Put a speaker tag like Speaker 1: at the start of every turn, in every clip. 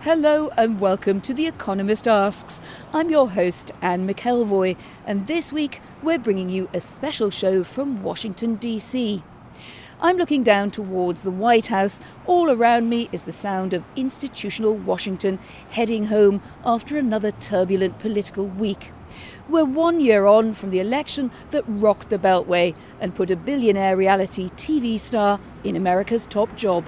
Speaker 1: Hello and welcome to The Economist Asks. I'm your host, Anne McElvoy, and this week we're bringing you a special show from Washington, D.C. I'm looking down towards the White House. All around me is the sound of institutional Washington heading home after another turbulent political week. We're 1 year on from the election that rocked the Beltway and put a billionaire reality TV star in America's top job.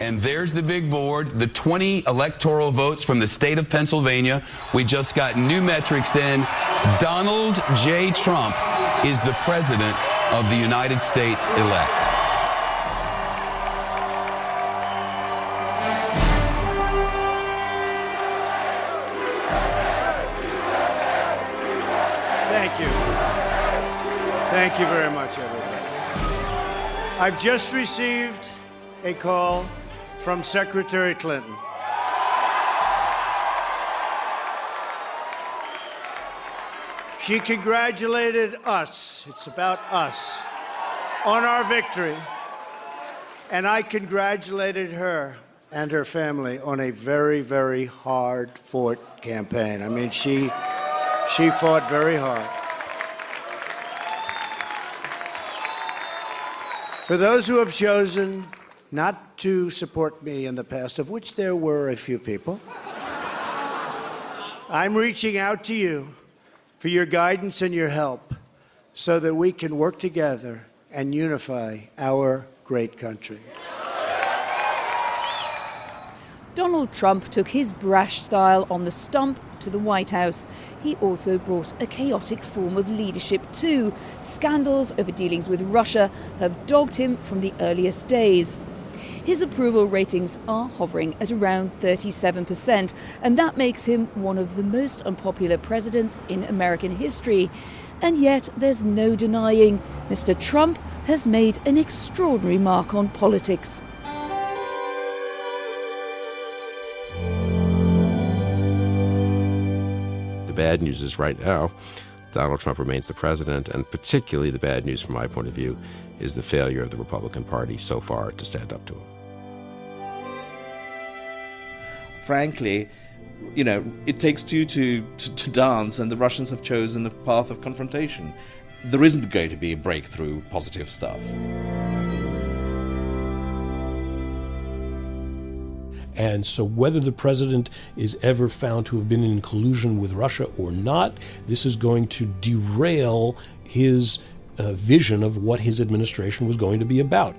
Speaker 2: And there's the big board, the 20 electoral votes from the state of Pennsylvania. We just got new metrics in. Donald J. Trump is the president of the United States elect.
Speaker 3: Thank you. Thank you very much, everybody. I've just received a call from Secretary Clinton. She congratulated us, it's about us, on our victory. And I congratulated her and her family on a very, very hard-fought campaign. I mean, she fought very hard. For those who have chosen not to support me in the past, of which there were a few people, I'm reaching out to you for your guidance and your help so that we can work together and unify our great country.
Speaker 1: Donald Trump took his brash style on the stump to the White House. He also brought a chaotic form of leadership too. Scandals over dealings with Russia have dogged him from the earliest days. His approval ratings are hovering at around 37%, and that makes him one of the most unpopular presidents in American history. And yet there's no denying Mr. Trump has made an extraordinary mark on politics.
Speaker 4: The bad news is right now, Donald Trump remains the president, and particularly the bad news from my point of view is the failure of the Republican Party so far to stand up to him.
Speaker 5: Frankly, you know, it takes two to dance, and the Russians have chosen a path of confrontation. There isn't going to be a breakthrough positive stuff.
Speaker 6: And so whether the president is ever found to have been in collusion with Russia or not, this is going to derail his vision of what his administration was going to be about.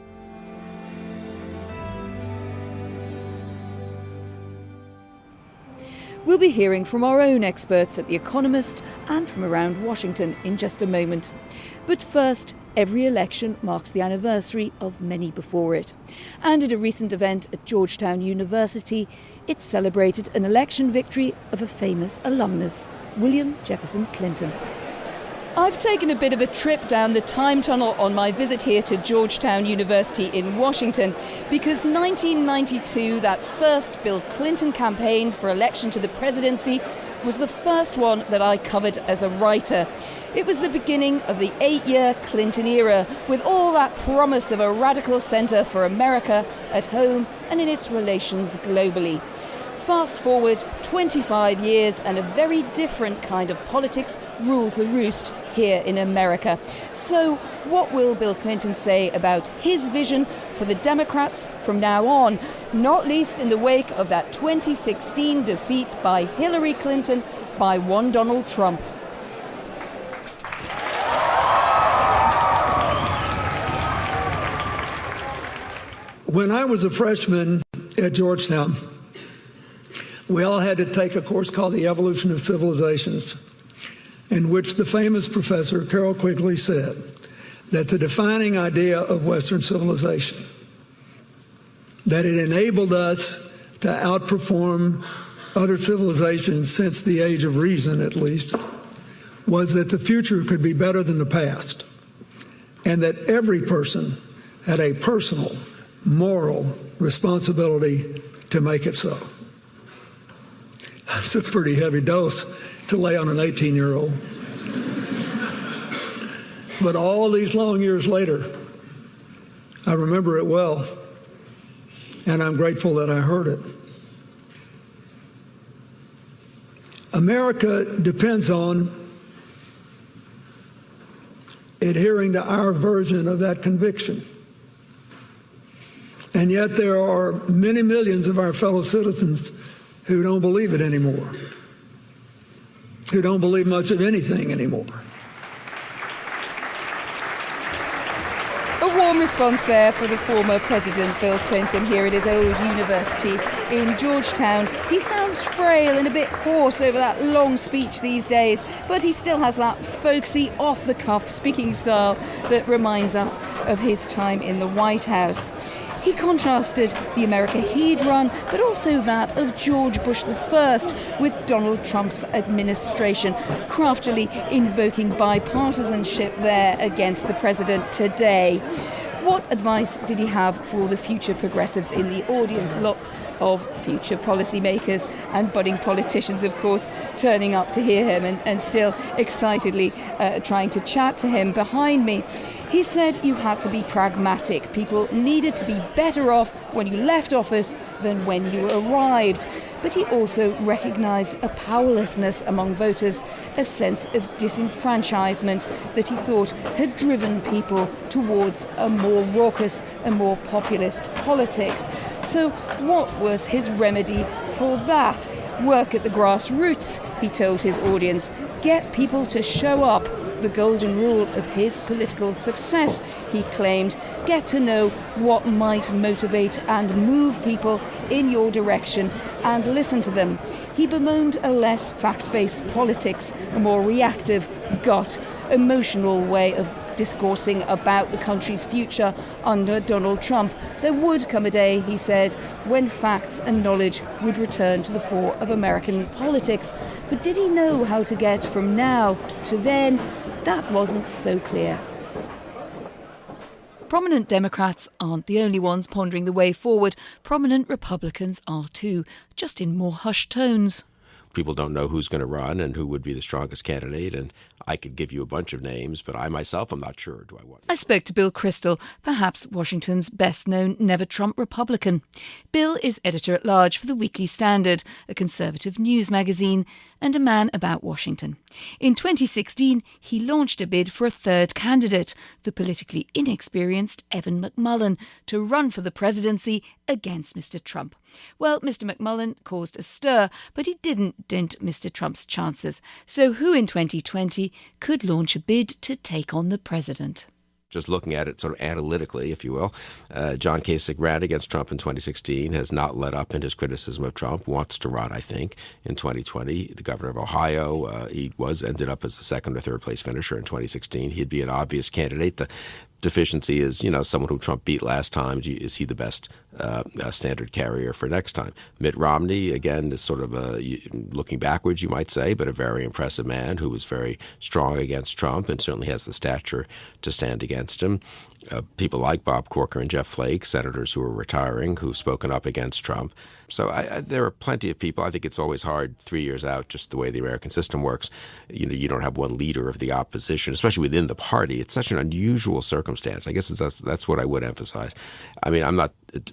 Speaker 1: We'll be hearing from our own experts at The Economist and from around Washington in just a moment. But first, every election marks the anniversary of many before it. And at a recent event at Georgetown University, it celebrated an election victory of a famous alumnus, William Jefferson Clinton. I've taken a bit of a trip down the time tunnel on my visit here to Georgetown University in Washington because 1992, that first Bill Clinton campaign for election to the presidency, was the first one that I covered as a writer. It was the beginning of the 8-year Clinton era, with all that promise of a radical centre for America at home and in its relations globally. Fast forward 25 years and a very different kind of politics rules the roost here in America. So what will Bill Clinton say about his vision for the Democrats from now on, not least in the wake of that 2016 defeat by Hillary Clinton by one Donald Trump?
Speaker 7: When I was a freshman at Georgetown, we all had to take a course called The Evolution of Civilizations, in which the famous professor, Carroll Quigley, said that the defining idea of Western civilization, that it enabled us to outperform other civilizations since the age of reason, at least, was that the future could be better than the past, and that every person had a personal, moral responsibility to make it so. That's a pretty heavy dose to lay on an 18-year-old. But all these long years later, I remember it well, and I'm grateful that I heard it. America depends on adhering to our version of that conviction. And yet there are many millions of our fellow citizens who don't believe it anymore, who don't believe much of anything anymore.
Speaker 1: A warm response there for the former President Bill Clinton here at his old university in Georgetown. He sounds frail and a bit hoarse over that long speech these days, but he still has that folksy, off-the-cuff speaking style that reminds us of his time in the White House. He contrasted the America he'd run, but also that of George Bush I with Donald Trump's administration, craftily invoking bipartisanship there against the president today. What advice did he have for the future progressives in the audience? Lots of future policymakers and budding politicians, of course, turning up to hear him and still excitedly trying to chat to him behind me. He said you had to be pragmatic. People needed to be better off when you left office than when you arrived. But he also recognised a powerlessness among voters, a sense of disenfranchisement that he thought had driven people towards a more raucous and more populist politics. So what was his remedy for that? Work at the grassroots, he told his audience. Get people to show up. The golden rule of his political success, he claimed. Get to know what might motivate and move people in your direction and listen to them. He bemoaned a less fact-based politics, a more reactive, gut, emotional way of discoursing about the country's future under Donald Trump. There would come a day, he said, when facts and knowledge would return to the fore of American politics. But did he know how to get from now to then? That wasn't so clear. Prominent Democrats aren't the only ones pondering the way forward. Prominent Republicans are too, just in more hushed tones.
Speaker 4: People don't know who's going to run and who would be the strongest candidate, and I could give you a bunch of names, but I myself am not sure. Do I want?
Speaker 1: I spoke to Bill Kristol, perhaps Washington's best-known never-Trump Republican. Bill is editor-at-large for the Weekly Standard, a conservative news magazine, and a man about Washington. In 2016, he launched a bid for a third candidate, the politically inexperienced Evan McMullin, to run for the presidency against Mr. Trump. Well, Mr. McMullin caused a stir, but he didn't dent Mr. Trump's chances. So who in 2020 could launch a bid to take on the president?
Speaker 4: Just looking at it sort of analytically, if you will, John Kasich ran against Trump in 2016, has not let up in his criticism of Trump, wants to run, I think, in 2020. The governor of Ohio, he ended up as the second or third place finisher in 2016. He'd be an obvious candidate. The deficiency is, someone who Trump beat last time. Is he the best standard carrier for next time? Mitt Romney, again, is sort of looking backwards, you might say, but a very impressive man who was very strong against Trump and certainly has the stature to stand against him. People like Bob Corker and Jeff Flake, senators who are retiring, who've spoken up against Trump. So there are plenty of people. I think it's always hard 3 years out, just the way the American system works. You don't have one leader of the opposition, especially within the party. It's such an unusual circumstance. I guess that's what I would emphasize. I mean,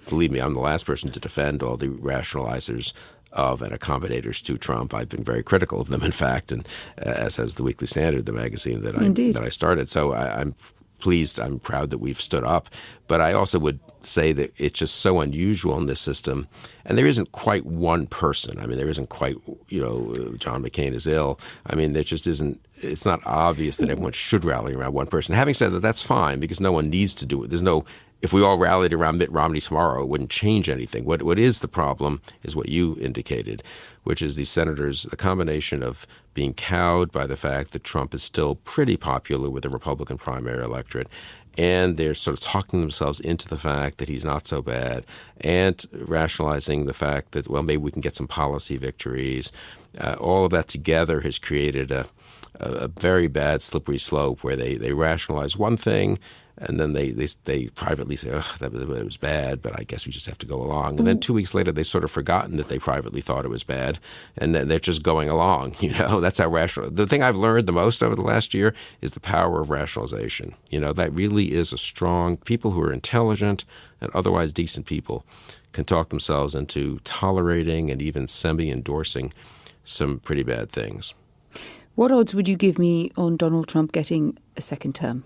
Speaker 4: believe me, I'm the last person to defend all the rationalizers of and accommodators to Trump. I've been very critical of them, in fact, and as has the Weekly Standard, the magazine that I started. So I'm pleased, I'm proud that we've stood up. But I also would say that it's just so unusual in this system. And there isn't quite one person. I mean, there isn't quite, John McCain is ill. I mean, there just isn't, it's not obvious that everyone should rally around one person. Having said that, that's fine because no one needs to do it. If we all rallied around Mitt Romney tomorrow, it wouldn't change anything. What is the problem is what you indicated, which is these senators, a combination of being cowed by the fact that Trump is still pretty popular with the Republican primary electorate, and they're sort of talking themselves into the fact that he's not so bad, and rationalizing the fact that, well, maybe we can get some policy victories. All of that together has created a very bad slippery slope where they rationalize one thing, and then they privately say, that was bad, but I guess we just have to go along. And then 2 weeks later, they've sort of forgotten that they privately thought it was bad, and then they're just going along. That's how rational. The thing I've learned the most over the last year is the power of rationalization. That really is a strong. People who are intelligent and otherwise decent people can talk themselves into tolerating and even semi-endorsing some pretty bad things.
Speaker 1: What odds would you give me on Donald Trump getting a second term?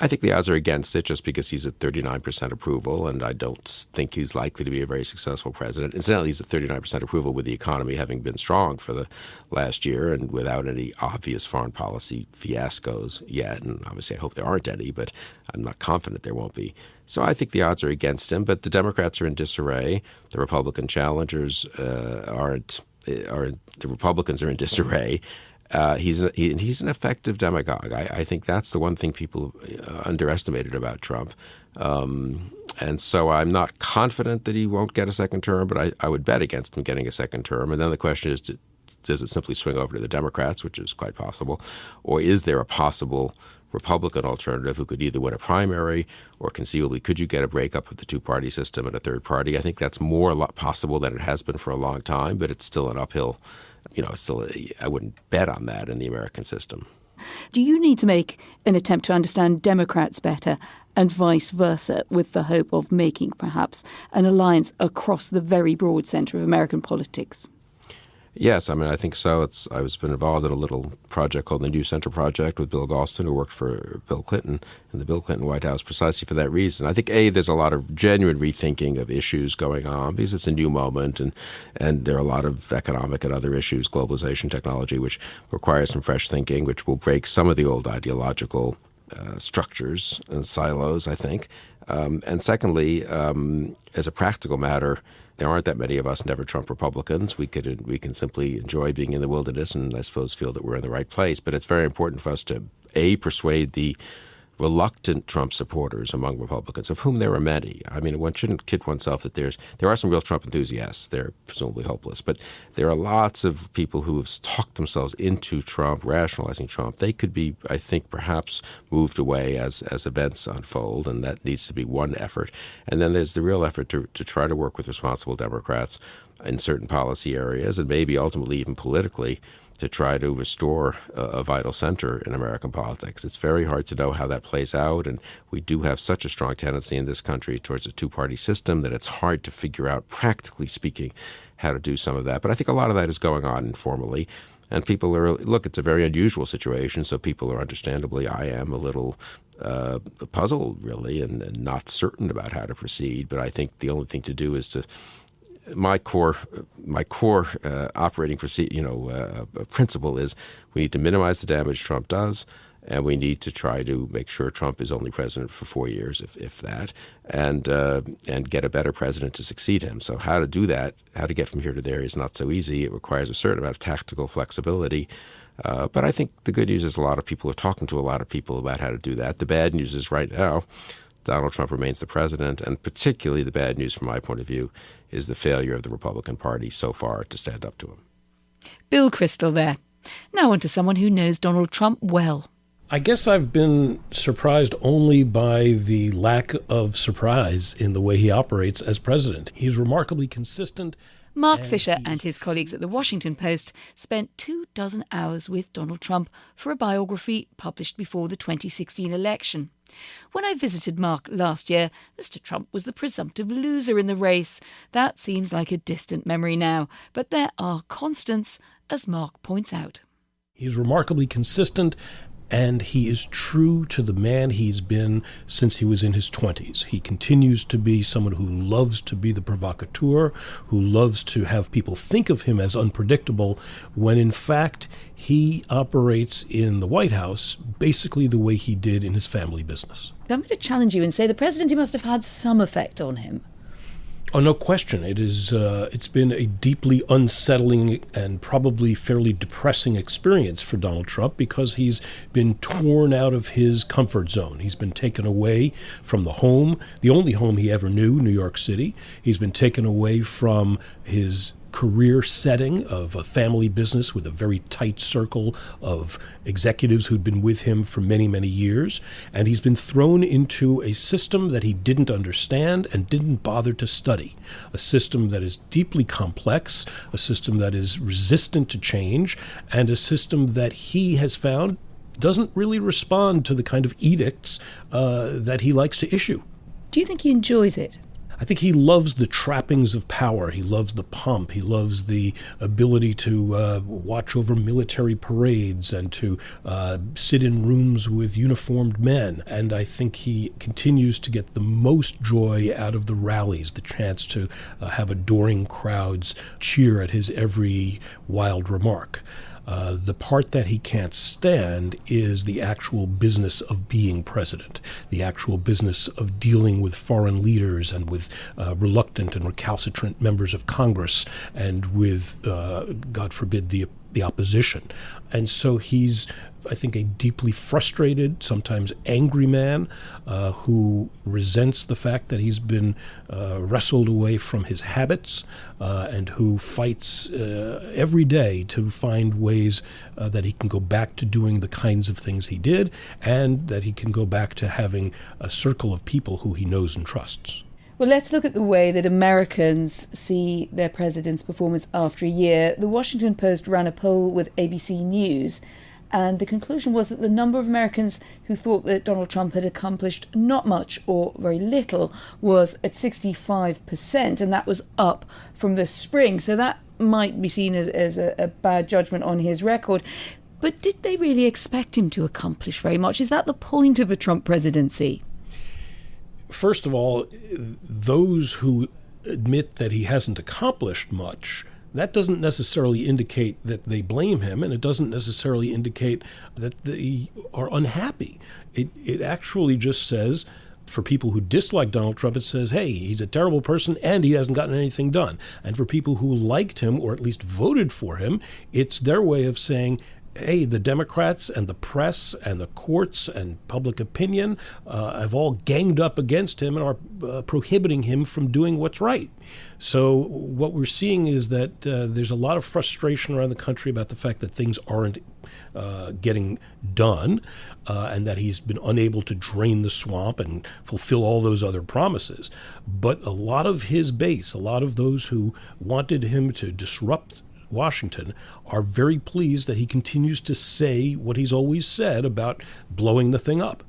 Speaker 4: I think the odds are against it just because he's at 39% approval, and I don't think he's likely to be a very successful president. Incidentally, he's at 39% approval with the economy having been strong for the last year and without any obvious foreign policy fiascos yet. And obviously I hope there aren't any, but I'm not confident there won't be. So I think the odds are against him, but the Democrats are in disarray. The Republican challengers the Republicans are in disarray. He's an effective demagogue. I think that's the one thing people underestimated about Trump. And so I'm not confident that he won't get a second term, but I would bet against him getting a second term. And then the question is, does it simply swing over to the Democrats, which is quite possible, or is there a possible Republican alternative who could either win a primary or conceivably could you get a breakup of the two-party system and a third party? I think that's more possible than it has been for a long time, but it's still an uphill. I wouldn't bet on that in the American system.
Speaker 1: Do you need to make an attempt to understand Democrats better and vice versa with the hope of making perhaps an alliance across the very broad centre of American politics?
Speaker 4: Yes, I think so. I was been involved in a little project called the New Center Project with Bill Galston, who worked for Bill Clinton in the Bill Clinton White House precisely for that reason. I think, there's a lot of genuine rethinking of issues going on because it's a new moment, and there are a lot of economic and other issues, globalization, technology, which requires some fresh thinking, which will break some of the old ideological structures and silos, I think. And secondly, as a practical matter, there aren't that many of us never Trump Republicans. We can simply enjoy being in the wilderness and I suppose feel that we're in the right place. But it's very important for us to, persuade the reluctant Trump supporters among Republicans, of whom there are many. One shouldn't kid oneself that there are some real Trump enthusiasts. They're presumably hopeless. But there are lots of people who have talked themselves into Trump, rationalizing Trump. They could be, I think, perhaps moved away as events unfold, and that needs to be one effort. And then there's the real effort to try to work with responsible Democrats in certain policy areas and maybe ultimately even politically to try to restore a vital center in American politics. It's very hard to know how that plays out, and we do have such a strong tendency in this country towards a two-party system that it's hard to figure out, practically speaking, how to do some of that. But I think a lot of that is going on informally, and people it's a very unusual situation, so people are understandably, I am a little puzzled, really, and not certain about how to proceed. But I think the only thing to do is to my core operating principle is we need to minimize the damage Trump does, and we need to try to make sure Trump is only president for 4 years, if that, and get a better president to succeed him. So how to do that, how to get from here to there is not so easy. It requires a certain amount of tactical flexibility. But I think the good news is a lot of people are talking to a lot of people about how to do that. The bad news is right now, Donald Trump remains the president, and particularly the bad news from my point of view is the failure of the Republican Party so far to stand up to him.
Speaker 1: Bill Crystal there. Now on to someone who knows Donald Trump well.
Speaker 6: I guess I've been surprised only by the lack of surprise in the way he operates as president. He's remarkably consistent.
Speaker 1: Marc Fisher and his colleagues at the Washington Post spent 24 hours with Donald Trump for a biography published before the 2016 election. When I visited Marc last year, Mr. Trump was the presumptive loser in the race. That seems like a distant memory now, but there are constants, as Marc points out.
Speaker 6: He's remarkably consistent, and he is true to the man he's been since he was in his 20s. He continues to be someone who loves to be the provocateur, who loves to have people think of him as unpredictable, when in fact he operates in the White House basically the way he did in his family business.
Speaker 1: I'm going to challenge you and say the presidency must have had some effect on him.
Speaker 6: Oh, no question. It's been a deeply unsettling and probably fairly depressing experience for Donald Trump because he's been torn out of his comfort zone. He's been taken away from the home, the only home he ever knew, New York City. He's been taken away from his career setting of a family business with a very tight circle of executives who'd been with him for many, many years. And he's been thrown into a system that he didn't understand and didn't bother to study, a system that is deeply complex, a system that is resistant to change, and a system that he has found doesn't really respond to the kind of edicts that he likes to issue.
Speaker 1: Do you think he enjoys it?
Speaker 6: I think he loves the trappings of power. He loves the pomp. He loves the ability to watch over military parades and to sit in rooms with uniformed men. And I think he continues to get the most joy out of the rallies, the chance to have adoring crowds cheer at his every wild remark. The part that he can't stand is the actual business of being president, the actual business of dealing with foreign leaders and with reluctant and recalcitrant members of Congress and with, God forbid, the opposition. And so he's, I think, a deeply frustrated, sometimes angry man who resents the fact that he's been wrestled away from his habits and who fights every day to find ways that he can go back to doing the kinds of things he did and that he can go back to having a circle of people who he knows and trusts.
Speaker 1: Well, let's look at the way that Americans see their president's performance after a year. The Washington Post ran a poll with ABC News, and the conclusion was that the number of Americans who thought that Donald Trump had accomplished not much or very little was at 65%, and that was up from the spring. So that might be seen as a bad judgment on his record. But did they really expect him to accomplish very much? Is that the point of a Trump presidency?
Speaker 6: First of all, those who admit that he hasn't accomplished much, that doesn't necessarily indicate that they blame him, and it doesn't necessarily indicate that they are unhappy. It actually just says, for people who dislike Donald Trump, it says, hey, he's a terrible person and he hasn't gotten anything done. And for people who liked him or at least voted for him, it's their way of saying, hey, the Democrats and the press and the courts and public opinion have all ganged up against him and are prohibiting him from doing what's right. So what we're seeing is that there's a lot of frustration around the country about the fact that things aren't getting done and that he's been unable to drain the swamp and fulfill all those other promises. But a lot of his base, a lot of those who wanted him to disrupt Washington are very pleased that he continues to say what he's always said about blowing the thing up.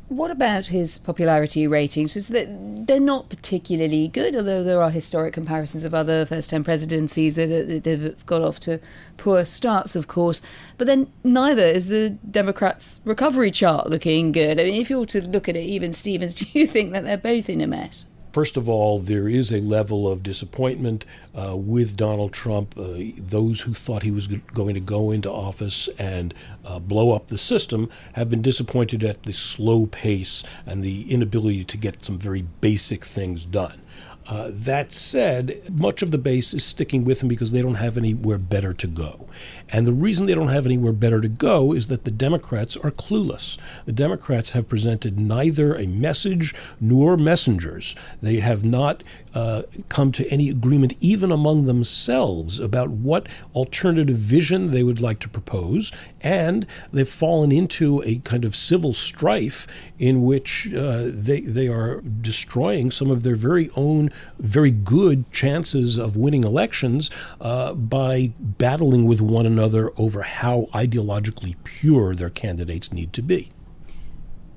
Speaker 1: What about his popularity ratings? Is that they're not particularly good, although there are historic comparisons of other first-time presidencies that have got off to poor starts, of course. But then neither is the Democrats' recovery chart looking good. I mean, if you were to look at it, even Stevens, do you think that they're both in a mess?
Speaker 6: First of all, there is a level of disappointment with Donald Trump. Those who thought he was going to go into office and blow up the system have been disappointed at the slow pace and the inability to get some very basic things done. That said, much of the base is sticking with him because they don't have anywhere better to go. And the reason they don't have anywhere better to go is that the Democrats are clueless. The Democrats have presented neither a message nor messengers. They have not come to any agreement, even among themselves, about what alternative vision they would like to propose. And they've fallen into a kind of civil strife in which they are destroying some of their very own very good chances of winning elections by battling with one another over how ideologically pure their candidates need to be.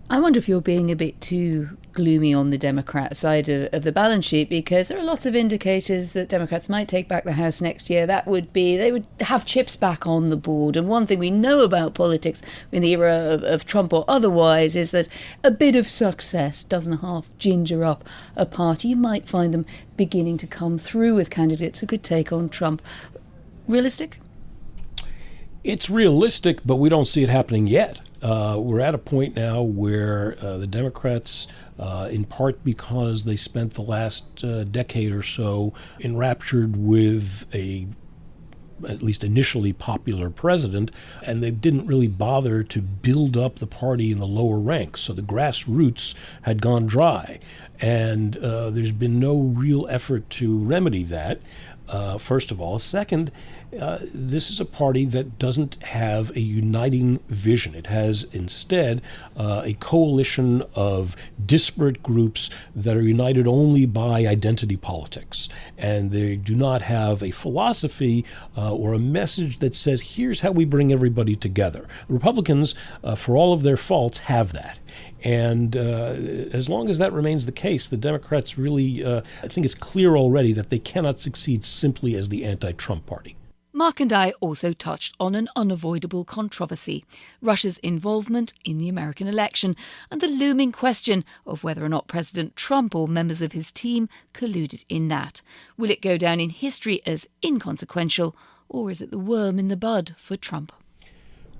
Speaker 1: I wonder if you're being a bit too gloomy on the Democrat side of the balance sheet, because there are lots of indicators that Democrats might take back the House next year. That would be, they would have chips back on the board. And one thing we know about politics in the era of Trump or otherwise is that a bit of success doesn't half ginger up a party. You might find them beginning to come through with candidates who could take on Trump. Realistic?
Speaker 6: It's realistic, but we don't see it happening yet. We're at a point now where the Democrats, in part because they spent the last decade or so enraptured with a at least initially popular president, and they didn't really bother to build up the party in the lower ranks. So the grassroots had gone dry, and there's been no real effort to remedy that, first of all. Second, this is a party that doesn't have a uniting vision. It has instead a coalition of disparate groups that are united only by identity politics. And they do not have a philosophy or a message that says, here's how we bring everybody together. The Republicans, for all of their faults, have that. And as long as that remains the case, the Democrats really, I think it's clear already that they cannot succeed simply as the anti-Trump party.
Speaker 1: Marc and I also touched on an unavoidable controversy, Russia's involvement in the American election and the looming question of whether or not President Trump or members of his team colluded in that. Will it go down in history as inconsequential, or is it the worm in the bud for Trump?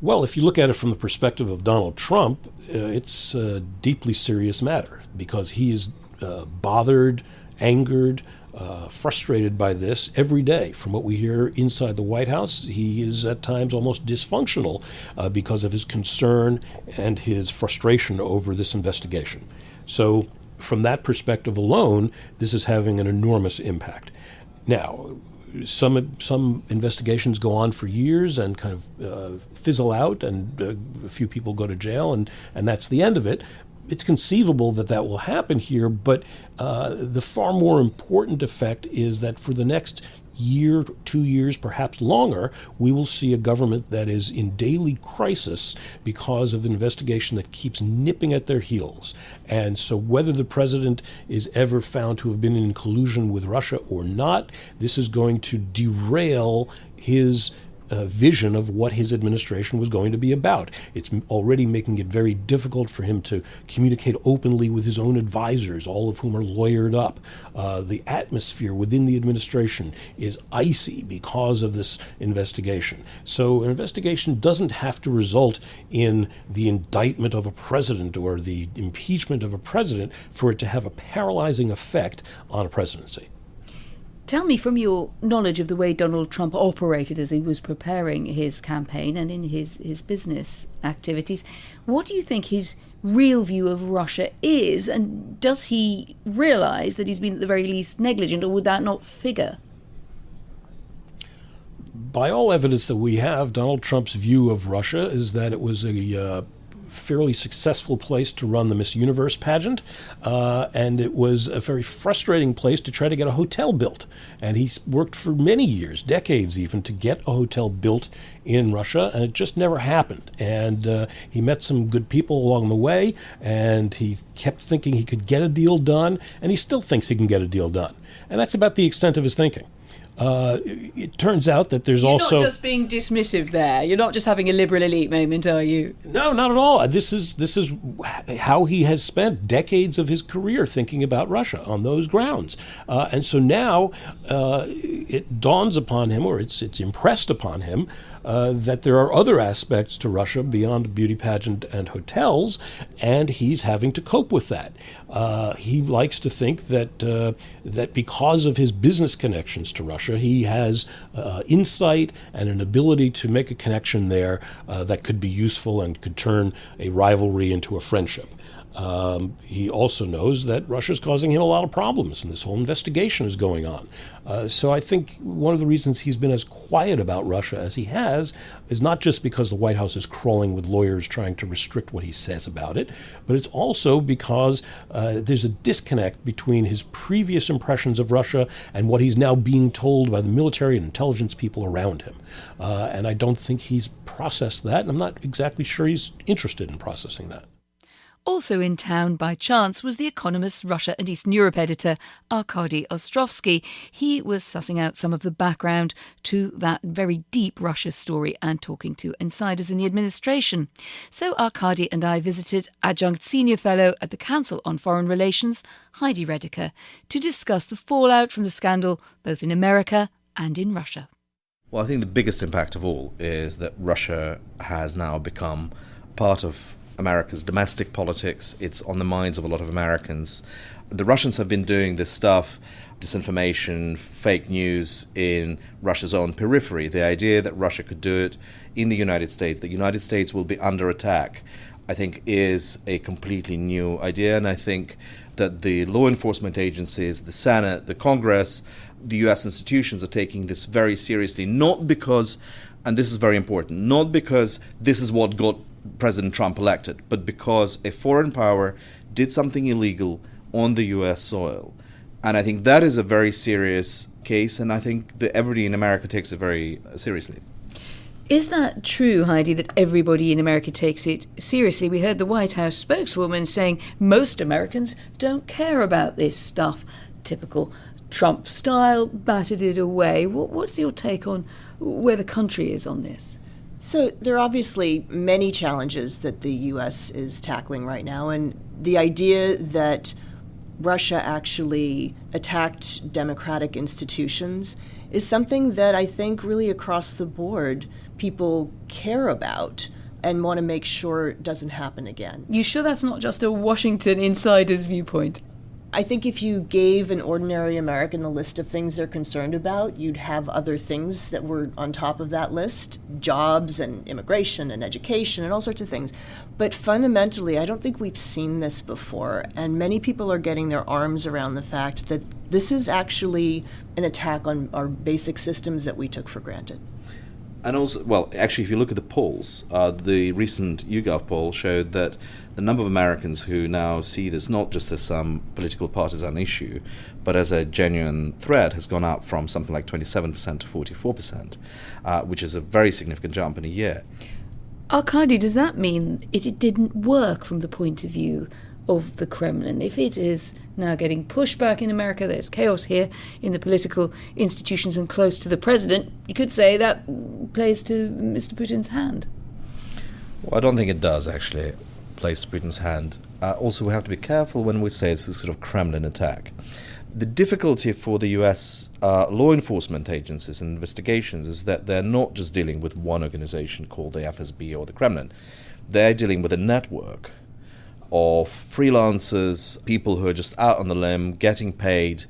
Speaker 6: Well, if you look at it from the perspective of Donald Trump, it's a deeply serious matter because he is bothered, angered, frustrated by this every day. From what we hear inside the White House, he is at times almost dysfunctional because of his concern and his frustration over this investigation. So from that perspective alone, this is having an enormous impact. Now, some investigations go on for years and kind of fizzle out, and a few people go to jail, and that's the end of it. It's conceivable that that will happen here, but the far more important effect is that for the next year, 2 years, perhaps longer, we will see a government that is in daily crisis because of an investigation that keeps nipping at their heels. And so whether the president is ever found to have been in collusion with Russia or not, this is going to derail his vision of what his administration was going to be about. It's already making it very difficult for him to communicate openly with his own advisors, all of whom are lawyered up. The atmosphere within the administration is icy because of this investigation. So an investigation doesn't have to result in the indictment of a president or the impeachment of a president for it to have a paralyzing effect on a presidency.
Speaker 1: Tell me, from your knowledge of the way Donald Trump operated as he was preparing his campaign and in his business activities, what do you think his real view of Russia is? And does he realise that he's been at the very least negligent, or would that not figure?
Speaker 6: By all evidence that we have, Donald Trump's view of Russia is that it was a fairly successful place to run the Miss Universe pageant, and it was a very frustrating place to try to get a hotel built. And he's worked for many years, decades even, to get a hotel built in Russia, and it just never happened. And he met some good people along the way, and he kept thinking he could get a deal done, and he still thinks he can get a deal done. And that's about the extent of his thinking. It turns out that there's also...
Speaker 1: You're not just being dismissive there. You're not just having a liberal elite moment, are you?
Speaker 6: No, not at all. This is how he has spent decades of his career thinking about Russia on those grounds. And so now it dawns upon him, or it's impressed upon him, that there are other aspects to Russia beyond a beauty pageant and hotels, and he's having to cope with that. He likes to think that because of his business connections to Russia, he has insight and an ability to make a connection there that could be useful and could turn a rivalry into a friendship. He also knows that Russia's causing him a lot of problems, and this whole investigation is going on. So I think one of the reasons he's been as quiet about Russia as he has is not just because the White House is crawling with lawyers trying to restrict what he says about it, but it's also because there's a disconnect between his previous impressions of Russia and what he's now being told by the military and intelligence people around him. And I don't think he's processed that, and I'm not exactly sure he's interested in processing that.
Speaker 1: Also in town by chance was The Economist's Russia and Eastern Europe editor, Arkady Ostrovsky. He was sussing out some of the background to that very deep Russia story and talking to insiders in the administration. So Arkady and I visited adjunct senior fellow at the Council on Foreign Relations, Heidi Redeker, to discuss the fallout from the scandal both in America and in Russia.
Speaker 5: Well, I think the biggest impact of all is that Russia has now become part of America's domestic politics. It's on the minds of a lot of Americans. The Russians have been doing this stuff, disinformation, fake news, in Russia's own periphery. The idea that Russia could do it in the United States, the United States will be under attack, I think is a completely new idea. And I think that the law enforcement agencies, the Senate, the Congress, the US institutions are taking this very seriously, not because, and this is very important, not because this is what got President Trump elected, but because a foreign power did something illegal on the US soil. And I think that is a very serious case, and I think that everybody in America takes it very seriously.
Speaker 1: Is that true, Heidi, that everybody in America takes it seriously? We heard the White House spokeswoman saying most Americans don't care about this stuff. Typical Trump style, batted it away. What's your take on where the country is on this?
Speaker 8: So there are obviously many challenges that the U.S. is tackling right now, and the idea that Russia actually attacked democratic institutions is something that I think really across the board people care about and want to make sure it doesn't happen again.
Speaker 1: You sure that's not just a Washington insider's viewpoint?
Speaker 8: I think if you gave an ordinary American the list of things they're concerned about, you'd have other things that were on top of that list, jobs and immigration and education and all sorts of things. But fundamentally, I don't think we've seen this before, and many people are getting their arms around the fact that this is actually an attack on our basic systems that we took for granted.
Speaker 5: And also, well, actually, if you look at the polls, the recent YouGov poll showed that the number of Americans who now see this not just as some political partisan issue, but as a genuine threat has gone up from something like 27% to 44%, which is a very significant jump in a year.
Speaker 1: Arkady, does that mean it didn't work from the point of view of the Kremlin? If it is now getting pushback in America, there's chaos here in the political institutions and close to the president, you could say that plays to Mr. Putin's hand.
Speaker 5: Well, I don't think it does, actually, plays to Putin's hand. Also, we have to be careful when we say it's a sort of Kremlin attack. The difficulty for the US law enforcement agencies and investigations is that they're not just dealing with one organization called the FSB or the Kremlin. They're dealing with a network of freelancers, people who are just out on the limb, getting paid,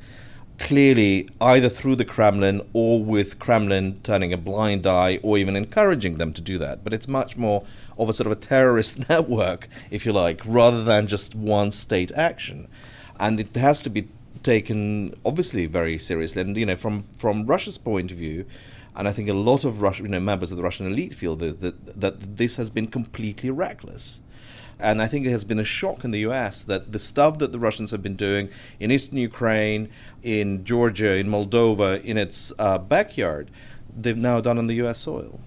Speaker 5: clearly either through the Kremlin or with Kremlin turning a blind eye or even encouraging them to do that. But it's much more of a sort of a terrorist network, if you like, rather than just one state action. And it has to be taken, obviously, very seriously. And, from Russia's point of view, and I think a lot of members of the Russian elite feel that this has been completely reckless. And I think it has been a shock in the US that the stuff that the Russians have been doing in eastern Ukraine, in Georgia, in Moldova, in its backyard, they've now done on the US soil.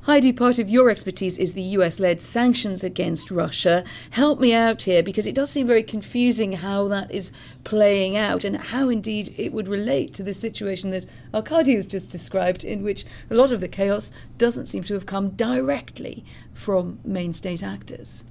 Speaker 1: Heidi, part of your expertise is the US-led sanctions against Russia. Help me out here, because it does seem very confusing how that is playing out and how indeed it would relate to the situation that Arkady has just described, in which a lot of the chaos doesn't seem to have come directly from main state actors.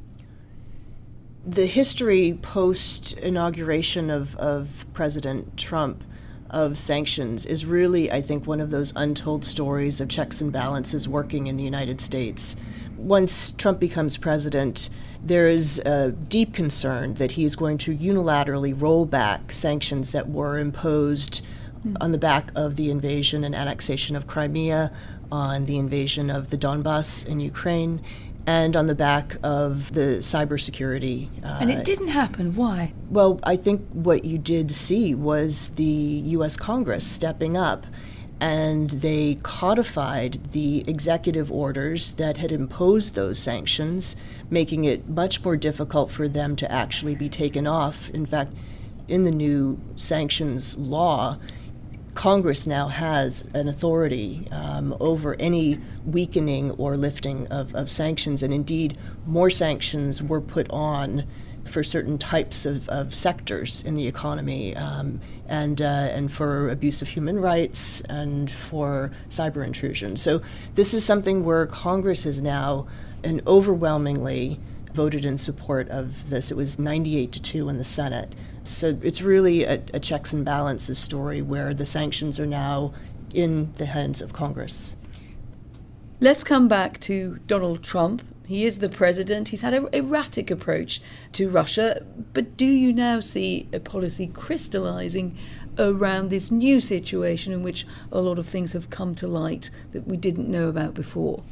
Speaker 8: The history post-inauguration of President Trump of sanctions is really, I think, one of those untold stories of checks and balances working in the United States. Once Trump becomes president, there is a deep concern that he is going to unilaterally roll back sanctions that were imposed on the back of the invasion and annexation of Crimea, on the invasion of the Donbass in Ukraine, and on the back of the cybersecurity.
Speaker 1: And it didn't happen. Why?
Speaker 8: Well, I think what you did see was the U.S. Congress stepping up, and they codified the executive orders that had imposed those sanctions, making it much more difficult for them to actually be taken off. In fact, in the new sanctions law, Congress now has an authority over any weakening or lifting of sanctions, and indeed more sanctions were put on for certain types of sectors in the economy, and for abuse of human rights and for cyber intrusion. So this is something where Congress has now overwhelmingly voted in support of this. It was 98-2 in the Senate. So it's really a checks and balances story where the sanctions are now in the hands of Congress.
Speaker 1: Let's come back to Donald Trump. He is the president. He's had an erratic approach to Russia. But do you now see a policy crystallizing around this new situation in which a lot of things have come to light that we didn't know about before?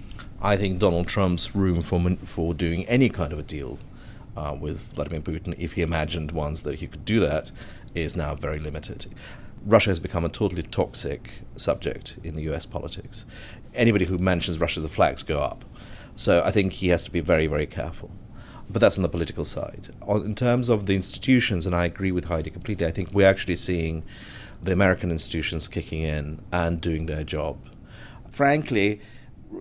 Speaker 5: I think Donald Trump's room for doing any kind of a deal with Vladimir Putin, if he imagined once that he could do that, is now very limited. Russia has become a totally toxic subject in the US politics. Anybody who mentions Russia, the flags go up. So I think he has to be very, very careful. But that's on the political side. In terms of the institutions, and I agree with Heidi completely, I think we're actually seeing the American institutions kicking in and doing their job. Frankly,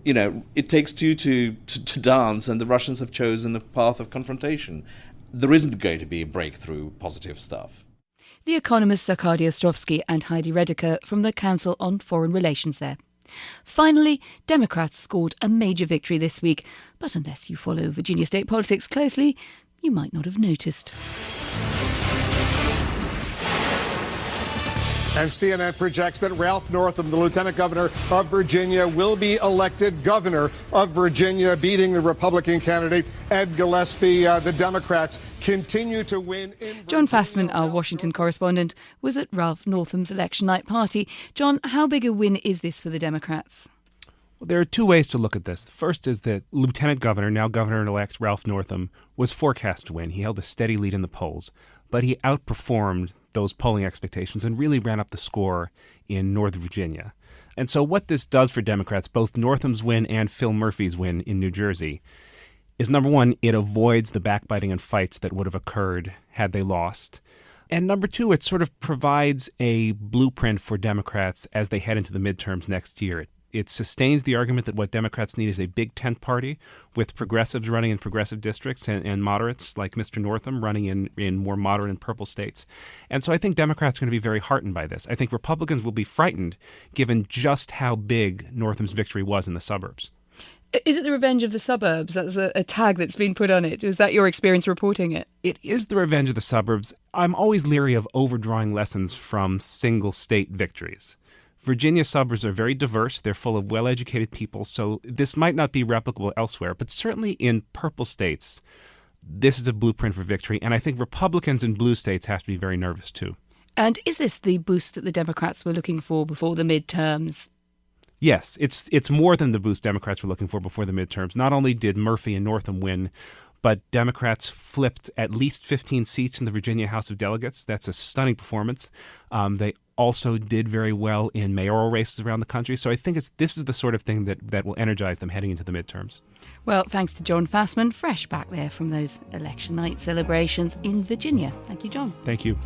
Speaker 5: it takes two to dance, and the Russians have chosen the path of confrontation. There isn't going to be a breakthrough positive stuff.
Speaker 1: The economists Arkady Ostrovsky and Heidi Redeker from the Council on Foreign Relations there. Finally, Democrats scored a major victory this week, but unless you follow Virginia state politics closely, you might not have noticed.
Speaker 9: And CNN projects that Ralph Northam, the lieutenant governor of Virginia, will be elected governor of Virginia, beating the Republican candidate Ed Gillespie. The Democrats continue to win in Virginia.
Speaker 1: John Fassman, our Washington correspondent, was at Ralph Northam's election night party. John, how big a win is this for the Democrats?
Speaker 10: Well, there are two ways to look at this. The first is that Lieutenant Governor, now Governor-elect Ralph Northam, was forecast to win. He held a steady lead in the polls, but he outperformed those polling expectations and really ran up the score in Northern Virginia. And so what this does for Democrats, both Northam's win and Phil Murphy's win in New Jersey, is number one, it avoids the backbiting and fights that would have occurred had they lost. And number two, it sort of provides a blueprint for Democrats as they head into the midterms next year. It sustains the argument that what Democrats need is a big tent party with progressives running in progressive districts and moderates like Mr. Northam running in more moderate and purple states. And so I think Democrats are going to be very heartened by this. I think Republicans will be frightened given just how big Northam's victory was in the suburbs.
Speaker 1: Is it the revenge of the suburbs? That's a tag that's been put on it. Was that your experience reporting it?
Speaker 10: It is the revenge of the suburbs. I'm always leery of overdrawing lessons from single state victories. Virginia suburbs are very diverse. They're full of well-educated people, so this might not be replicable elsewhere, but certainly in purple states, this is a blueprint for victory, and I think Republicans in blue states have to be very nervous too.
Speaker 1: And is this the boost that the Democrats were looking for before the midterms?
Speaker 10: Yes, it's more than the boost Democrats were looking for before the midterms. Not only did Murphy and Northam win, but Democrats flipped at least 15 seats in the Virginia House of Delegates. That's a stunning performance. They also did very well in mayoral races around the country. So I think this is the sort of thing that will energize them heading into the midterms.
Speaker 1: Well, thanks to John Fassman, fresh back there from those election night celebrations in Virginia. Thank you, John.
Speaker 10: Thank you.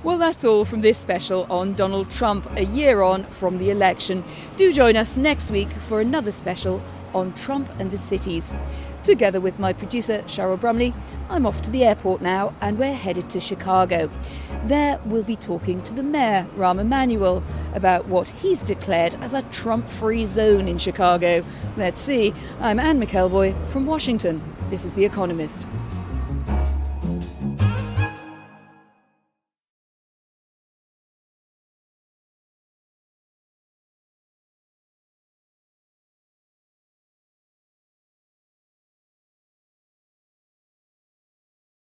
Speaker 1: Well, that's all from this special on Donald Trump, a year on from the election. Do join us next week for another special on Trump and the cities. Together with my producer, Cheryl Brumley, I'm off to the airport now and we're headed to Chicago. There we'll be talking to the mayor, Rahm Emanuel, about what he's declared as a Trump-free zone in Chicago. Let's see. I'm Anne McElvoy from Washington. This is The Economist.